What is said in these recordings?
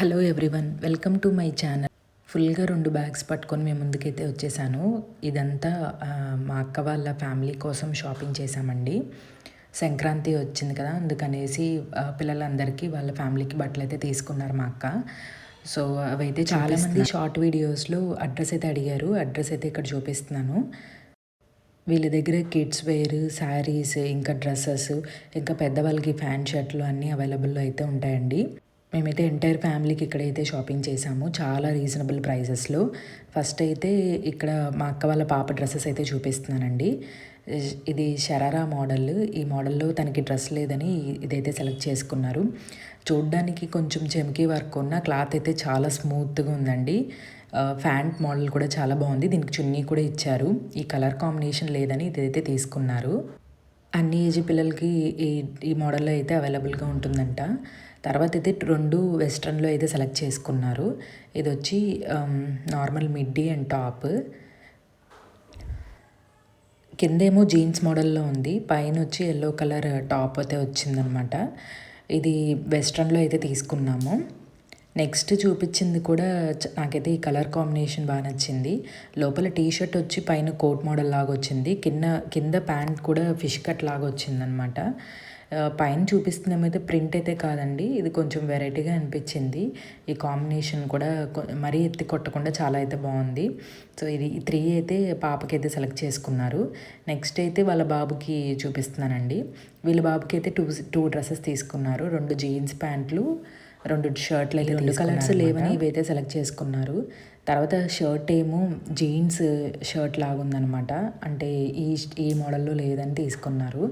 Hello everyone, welcome to my channel. ఫుల్గా 2 bags పట్టుకొని మేము ముందుకైతే వచ్చేసాను. ఇదంతా మా అక్క వాళ్ళ ఫ్యామిలీ కోసం షాపింగ్ చేశామండి. సంక్రాంతి వచ్చింది కదా, అందుకనేసి పిల్లలందరికీ వాళ్ళ ఫ్యామిలీకి బట్టలు అయితే తీసుకున్నారు మా అక్క. సో అవైతే చాలామంది షార్ట్ వీడియోస్లో అడ్రస్ అయితే అడిగారు. అడ్రస్ అయితే ఇక్కడ చూపిస్తున్నాను. వీళ్ళ దగ్గర కిడ్స్ వేర్, శారీస్, ఇంకా డ్రెస్సెస్, ఇంకా పెద్దవాళ్ళకి ఫ్యాన్ షర్ట్లు అన్నీ అవైలబుల్లో అయితే ఉంటాయండి. మేమైతే ఎంటైర్ ఫ్యామిలీకి ఇక్కడైతే షాపింగ్ చేసాము, చాలా రీజనబుల్ ప్రైజెస్లో. ఫస్ట్ అయితే ఇక్కడ మా అక్క వాళ్ళ పాప డ్రెస్సెస్ అయితే చూపిస్తున్నానండి. ఇది షరారా మోడల్. ఈ మోడల్లో తనకి డ్రెస్ లేదని ఇదైతే సెలెక్ట్ చేసుకున్నారు. చూడ్డానికి కొంచెం చెమ్కీ వర్క్ ఉన్న క్లాత్ అయితే చాలా స్మూత్గా ఉందండి. ఫ్యాంట్ మోడల్ కూడా చాలా బాగుంది. దీనికి చున్నీ కూడా ఇచ్చారు. ఈ కలర్ కాంబినేషన్ లేదని ఇదైతే తీసుకున్నారు. అన్ని ఏజ్ పిల్లలకి ఈ మోడల్లో అయితే అవైలబుల్గా ఉంటుందంట. తర్వాత అయితే 2 వెస్ట్రన్లో అయితే సెలెక్ట్ చేసుకున్నారు. ఇది వచ్చి నార్మల్ మిడ్డీ అండ్ టాప్. కిందేమో జీన్స్ మోడల్లో ఉంది, పైన వచ్చి ఎల్లో కలర్ టాప్ అయితే వచ్చిందనమాట. ఇది వెస్ట్రన్లో అయితే తీసుకున్నాము. నెక్స్ట్ చూపించింది కూడా నాకైతే ఈ కలర్ కాంబినేషన్ బాగా నచ్చింది. లోపల టీ షర్ట్ వచ్చి పైన కోట్ మోడల్ లాగా వచ్చింది, కింద ప్యాంట్ కూడా ఫిష్ కట్ లాగా వచ్చిందనమాట. పైన చూపిస్తున్నామైతే ప్రింట్ అయితే కాదండి, ఇది కొంచెం వెరైటీగా అనిపించింది. ఈ కాంబినేషన్ కూడా మరీ ఎత్తి కొట్టకుండా చాలా అయితే బాగుంది. సో ఇది 3 అయితే పాపకైతే సెలెక్ట్ చేసుకున్నారు. నెక్స్ట్ అయితే వాళ్ళ బాబుకి చూపిస్తున్నానండి. వీళ్ళ బాబుకి అయితే 2 డ్రెస్సెస్ తీసుకున్నారు. 2 జీన్స్ ప్యాంట్లు, 2 షర్ట్లు అయితే 2 కలర్స్ లేవని ఇవైతే సెలెక్ట్ చేసుకున్నారు. తర్వాత షర్ట్ ఏమో జీన్స్ షర్ట్ లాగా ఉందనమాట, అంటే ఈ మోడల్లో లేదని తీసుకున్నారు.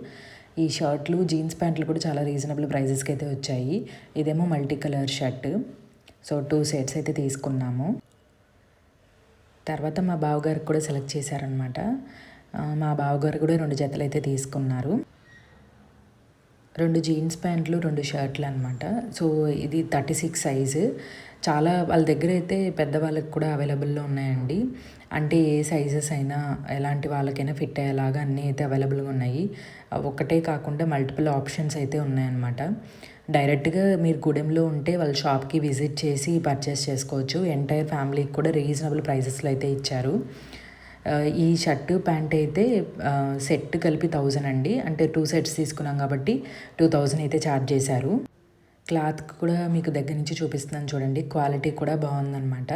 ఈ షర్ట్లు, జీన్స్ ప్యాంట్లు కూడా చాలా రీజనబుల్ ప్రైజెస్కి అయితే వచ్చాయి. ఇదేమో multi colour shirt. So 2 sets అయితే తీసుకున్నాము. తర్వాత మా బావగారికి కూడా సెలెక్ట్ చేశారనమాట. మా బావగారు కూడా 2 జతలు అయితే తీసుకున్నారు. 2 జీన్స్ ప్యాంట్లు, 2 షర్ట్లు అనమాట. సో ఇది 36 సైజు. చాలా వాళ్ళ దగ్గర అయితే పెద్దవాళ్ళకి కూడా అవైలబుల్లో ఉన్నాయండి. అంటే ఏ సైజెస్ అయినా ఎలాంటి వాళ్ళకైనా ఫిట్ అయ్యేలాగా అన్నీ అయితే అవైలబుల్గా ఉన్నాయి. ఒకటే కాకుండా మల్టిపుల్ ఆప్షన్స్ అయితే ఉన్నాయన్నమాట. డైరెక్ట్గా మీరు గూడెంలో ఉంటే వాళ్ళ షాప్కి విజిట్ చేసి పర్చేస్ చేసుకోవచ్చు. ఎంటైర్ ఫ్యామిలీకి కూడా రీజనబుల్ ప్రైజెస్లో అయితే ఇచ్చారు. ఈ షర్టు ప్యాంట్ అయితే సెట్ కలిపి 1000 అండి. అంటే 2 సెట్స్ తీసుకున్నాం కాబట్టి 2000 అయితే ఛార్జ్ చేశారు. క్లాత్ కూడా మీకు దగ్గర నుంచి చూపిస్తున్నాను చూడండి, క్వాలిటీ కూడా బాగుందన్నమాట.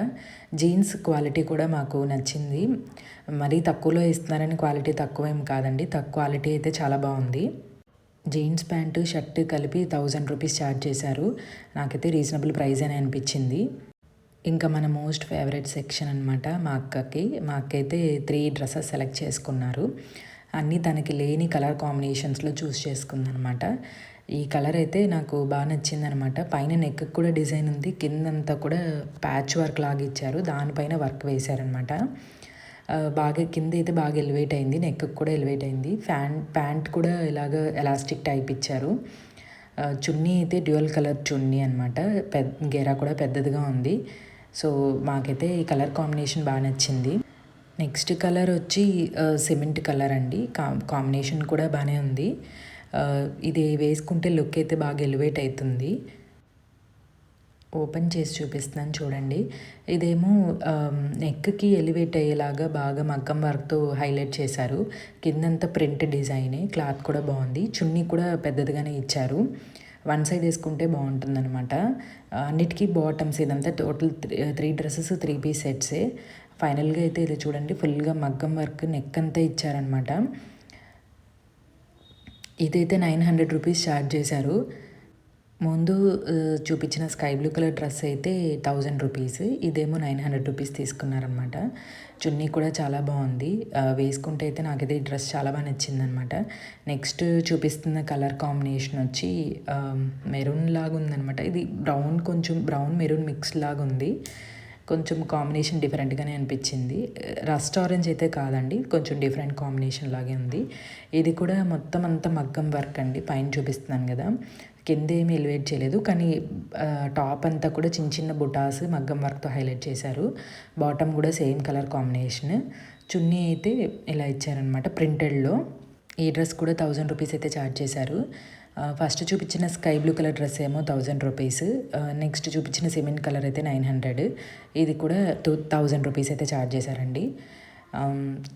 జీన్స్ క్వాలిటీ కూడా మాకు నచ్చింది. మరీ తక్కువలో ఇస్తున్నారని క్వాలిటీ తక్కువేం కాదండి, క్వాలిటీ అయితే చాలా బాగుంది. జీన్స్ ప్యాంటు షర్ట్ కలిపి 1000 రూపీస్ ఛార్జ్ చేశారు. నాకైతే రీజనబుల్ ప్రైస్ అని అనిపించింది. ఇంకా మన మోస్ట్ ఫేవరెట్ సెక్షన్ అనమాట మా అక్క అయితే 3 డ్రెస్సెస్ సెలెక్ట్ చేసుకున్నారు. అన్నీ తనకి లేని కలర్ కాంబినేషన్స్లో చూస్ చేసుకుందనమాట. ఈ కలర్ అయితే నాకు బాగా నచ్చిందనమాట. పైన నెక్ కూడా డిజైన్ ఉంది, కిందంతా కూడా ప్యాచ్ వర్క్ లాగా ఇచ్చారు, దానిపైన వర్క్ వేశారనమాట. బాగా కింద అయితే బాగా ఎలివేట్ అయింది, నెక్ కూడా ఎలివేట్ అయింది. ప్యాంట్ కూడా ఇలాగ ఎలాస్టిక్ టైప్ ఇచ్చారు. చున్నీ అయితే డ్యూయల్ కలర్ చున్నీ అనమాట. గేరా కూడా పెద్దదిగా ఉంది. సో మాకైతే ఈ కలర్ కాంబినేషన్ బాగా నచ్చింది. నెక్స్ట్ కలర్ వచ్చి సిమెంట్ కలర్ అండి. కాంబినేషన్ కూడా బాగానే ఉంది. ఇది వేసుకుంటే లుక్ అయితే బాగా ఎలివేట్ అవుతుంది. ఓపెన్ చేసి చూపిస్తున్నాను చూడండి. ఇదేమో నెక్కి ఎలివేట్ అయ్యేలాగా బాగా మగ్గం వర్క్తో హైలైట్ చేశారు. కిందంతా ప్రింట్ డిజైనే, క్లాత్ కూడా బాగుంది. చున్నీ కూడా పెద్దదిగానే ఇచ్చారు. 1 సైడ్ వేసుకుంటే బాగుంటుందన్నమాట. అన్నిటికీ బాటమ్స్, ఇదంతా టోటల్ 3 డ్రెస్సెస్ 3 పీస్ సెట్సే. ఫైనల్గా అయితే ఇది చూడండి, ఫుల్గా మగ్గం వర్క్ నెక్ అంతా ఇచ్చారనమాట. ఇదైతే 900 రూపీస్ ఛార్జ్ చేశారు. ముందు చూపించిన స్కై బ్లూ కలర్ డ్రెస్ అయితే 1000 రూపీస్, ఇదేమో 900 రూపీస్ తీసుకున్నారనమాట. చున్నీ కూడా చాలా బాగుంది. వేసుకుంటే అయితే నాకైతే ఈ డ్రెస్ చాలా బాగా నచ్చిందనమాట. నెక్స్ట్ చూపిస్తున్న కలర్ కాంబినేషన్ వచ్చి మెరూన్ లాగా ఉందనమాట. ఇది కొంచెం బ్రౌన్ మెరూన్ మిక్స్ లాగా ఉంది. కొంచెం కాంబినేషన్ డిఫరెంట్గానే అనిపించింది. రస్ట్ ఆరెంజ్ అయితే కాదండి, కొంచెం డిఫరెంట్ కాంబినేషన్ లాగే ఉంది. ఇది కూడా మొత్తం అంతా మగ్గం వర్క్ అండి. పైన చూపిస్తున్నాను కదా, కింద ఏమి ఎలివేట్ చేయలేదు, కానీ టాప్ అంతా కూడా చిన్న చిన్న బుటాస్ మగ్గం వర్క్తో హైలైట్ చేశారు. బాటమ్ కూడా సేమ్ కలర్ కాంబినేషన్. చున్నీ అయితే ఇలా ఇచ్చారనమాట ప్రింటెడ్లో. ఈ డ్రెస్ కూడా 1000 రూపీస్ అయితే ఛార్జ్ చేశారు. ఫస్ట్ చూపించిన స్కై బ్లూ కలర్ డ్రెస్ ఏమో 1000 రూపీస్. నెక్స్ట్ చూపించిన సిమెంట్ కలర్ అయితే 900. ఇది కూడా 1000 రూపీస్ అయితే ఛార్జ్ చేశారండి.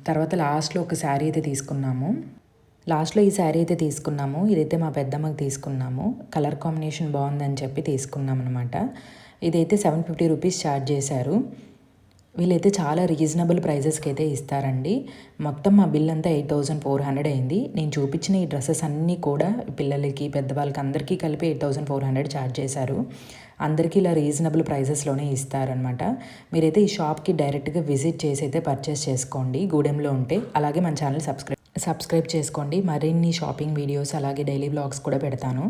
తర్వాత లాస్ట్లో ఒక శారీ అయితే తీసుకున్నాము. లాస్ట్లో ఈ శారీ అయితే తీసుకున్నాము. ఇదైతే మా పెద్దమ్మకి తీసుకున్నాము. కలర్ కాంబినేషన్ బాగుందని చెప్పి తీసుకున్నాం అనమాట. ఇదైతే 750 రూపీస్ ఛార్జ్ చేశారు. వీళ్ళైతే చాలా రీజనబుల్ ప్రైజెస్కి అయితే ఇస్తారండి. మొత్తం మా బిల్ అంతా 8400 అయింది. నేను చూపించిన ఈ డ్రెస్సెస్ అన్నీ కూడా పిల్లలకి పెద్దవాళ్ళకి అందరికీ కలిపి 8400 ఛార్జ్ చేశారు. అందరికీ ఇలా రీజనబుల్ ప్రైజెస్లోనే ఇస్తారనమాట. మీరైతే ఈ షాప్కి డైరెక్ట్గా విజిట్ చేసి అయితే పర్చేస్ చేసుకోండి గూడెంలో ఉంటే. అలాగే మన ఛానల్ సబ్స్క్రైబ్ చేసుకోండి. మరిన్ని షాపింగ్ వీడియోస్ అలాగే డైలీ వ్లాగ్స్ కూడా పెడతాను.